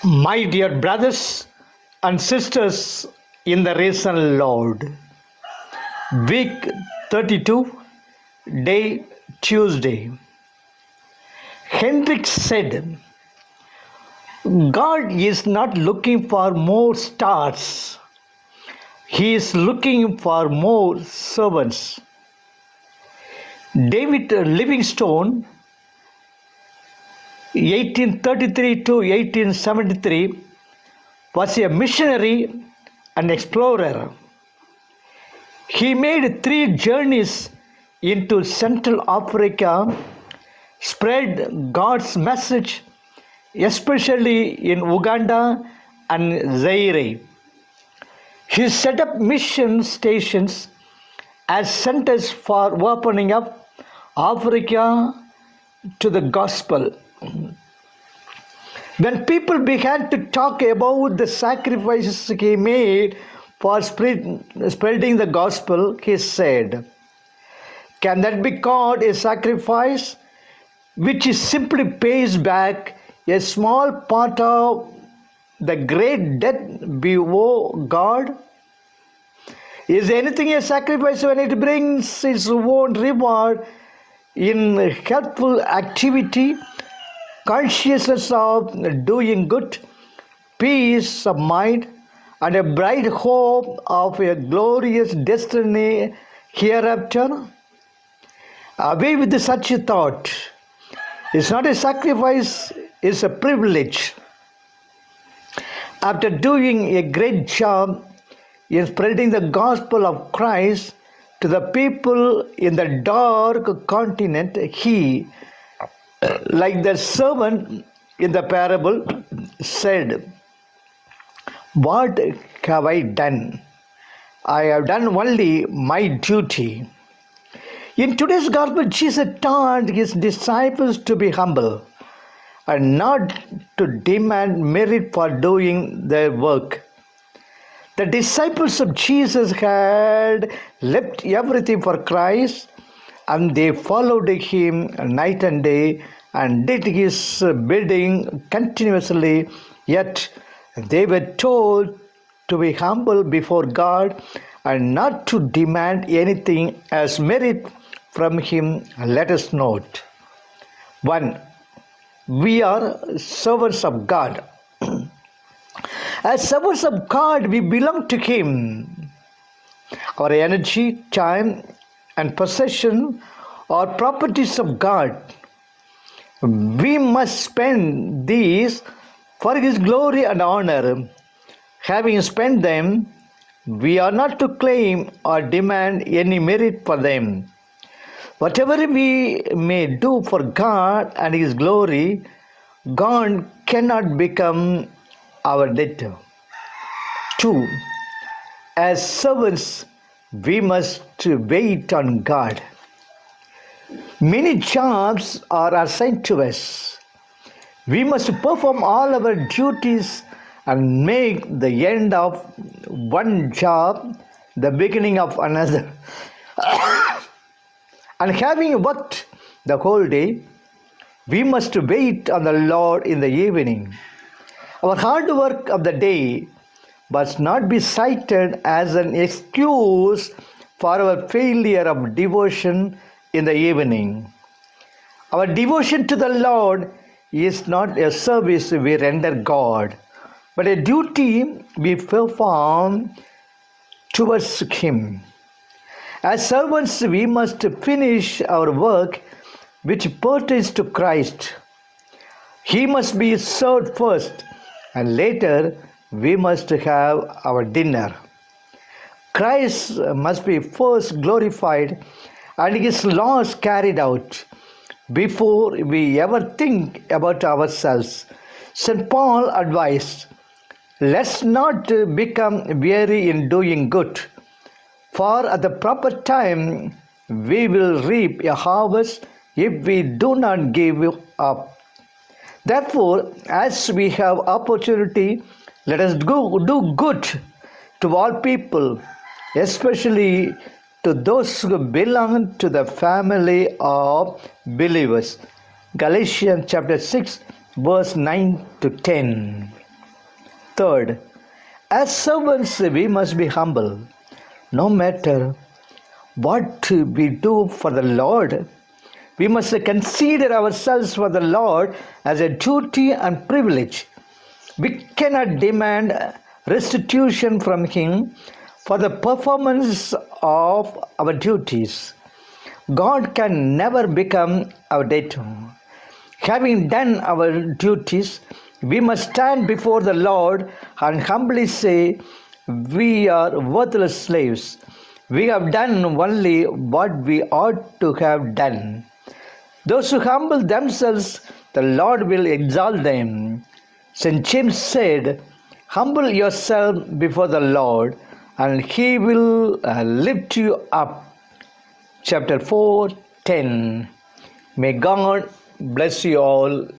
My dear brothers and sisters in the risen Lord, week 32, day Tuesday. Hendrik said, God is not looking for more stars, He is looking for more servants. David Livingstone, 1833 to 1873, was a missionary and explorer. He made 3 journeys into Central Africa, spread God's message, especially in Uganda and Zaire. He set up mission stations as centers for opening up Africa to the gospel. When people began to talk about the sacrifices he made for spreading the gospel, he said, "Can that be called a sacrifice which simply pays back a small part of the great debt we owe God? Is anything a sacrifice when it brings its own reward in helpful activity, consciousness of doing good, peace of mind, and a bright hope of a glorious destiny hereafter?" Away with such a thought. It's not a sacrifice, it's a privilege. After doing a great job in spreading the gospel of Christ to the people in the dark continent, he, like the servant in the parable, said, "What have I done? I have done only my duty." In today's gospel, Jesus taught his disciples to be humble and not to demand merit for doing their work. The disciples of Jesus had left everything for Christ, and they followed him night and day and did his bidding continuously, yet they were told to be humble before God and not to demand anything as merit from him. Let us note. 1. We are servants of God. As servants of God, we belong to Him. Our energy, time, and possession are properties of God. We must spend these for His glory and honor. Having spent them, we are not to claim or demand any merit for them. Whatever we may do for God and His glory, God cannot become our debtor. 2. As servants, we must wait on God. Many jobs are assigned to us. We must perform all our duties and make the end of one job the beginning of another. And having worked the whole day, we must wait on the Lord in the evening. Our hard work of the day must not be cited as an excuse for our failure of devotion in the evening. Our devotion to the Lord is not a service we render God, but a duty we perform towards Him. As servants, we must finish our work which pertains to Christ. He must be served first, and later we must have our dinner. Christ must be first glorified and His laws carried out before we ever think about ourselves. St. Paul advised, "Let's not become weary in doing good, for at the proper time we will reap a harvest if we do not give up." Therefore, as we have opportunity, let us do good to all people, especially to those who belong to the family of believers. Galatians chapter 6, verse 9 to 10. Third, as servants, we must be humble. No matter what we do for the Lord, we must consider ourselves for the Lord as a duty and privilege. We cannot demand restitution from Him for the performance of our duties. God can never become our debtor. Having done our duties, we must stand before the Lord and humbly say, we are worthless slaves. We have done only what we ought to have done. Those who humble themselves, the Lord will exalt them. St. James said, humble yourself before the Lord, and He will lift you up. Chapter 4:10. May God bless you all.